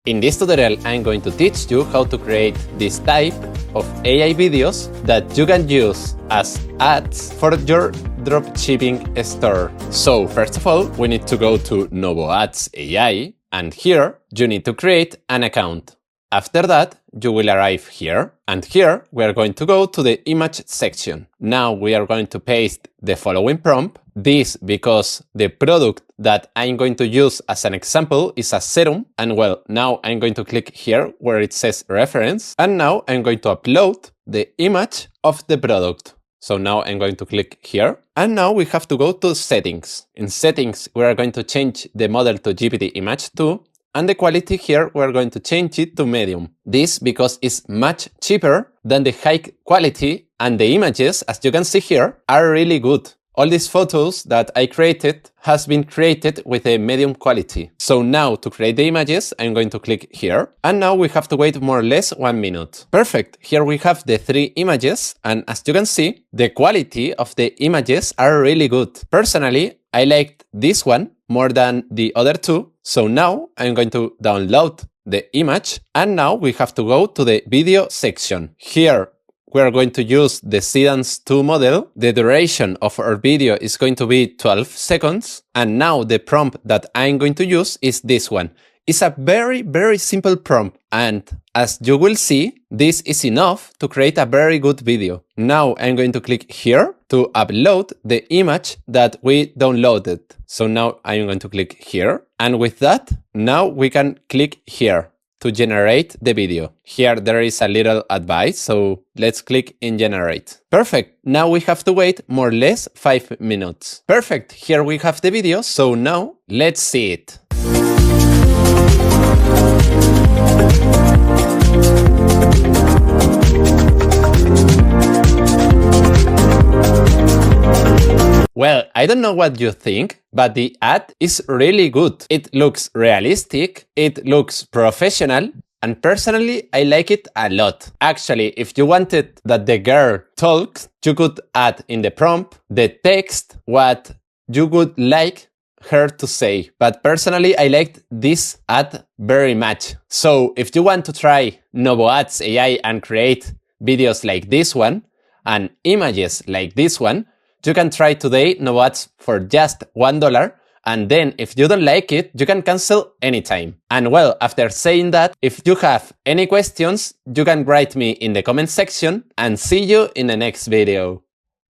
In this tutorial, I'm going to teach you how to create this type of AI videos that you can use as ads for your dropshipping store. So first of all, we need to go to NouvoAds AI, and here you need to create an account. After that, you will arrive here, and here we are going to go to the image section. Now we are going to paste the following prompt. This because the product that I'm going to use as an example is a serum, and well, now I'm going to click here where it says reference, and now I'm going to upload the image of the product. So now I'm going to click here, and now we have to go to settings. In settings, we are going to change the model to GPT Image 2, and the quality here, we're going to change it to medium. This because it's much cheaper than the high quality, and the images, as you can see here, are really good. All these photos that I created has been created with a medium quality. So now to create the images, I'm going to click here, and now we have to wait more or less 1 minute. Perfect. Here we have the 3 images, and as you can see, the quality of the images are really good. Personally, I liked this one more than the other 2. So now I'm going to download the image, and now we have to go to the video section. Here we are going to use the Seedance 2 model. The duration of our video is going to be 12 seconds. And now the prompt that I'm going to use is this one. It's a very simple prompt. And as you will see, this is enough to create a very good video. Now I'm going to click here to upload the image that we downloaded. So now I'm going to click here. And with that, now we can click here to generate the video. Here there is a little advice, so let's click in generate. Perfect. Now we have to wait more or less 5 minutes. Perfect. Here we have the video, so now let's see it. Well, I don't know what you think, but the ad is really good. It looks realistic, it looks professional, and personally, I like it a lot. Actually, if you wanted that the girl talks, you could add in the prompt the text what you would like her to say. But personally, I liked this ad very much. So if you want to try NouvoAds AI and create videos like this one and images like this one, you can try today NouvoAds for just $1, and then if you don't like it, you can cancel anytime. And well, after saying that, if you have any questions, you can write me in the comment section, and see you in the next video.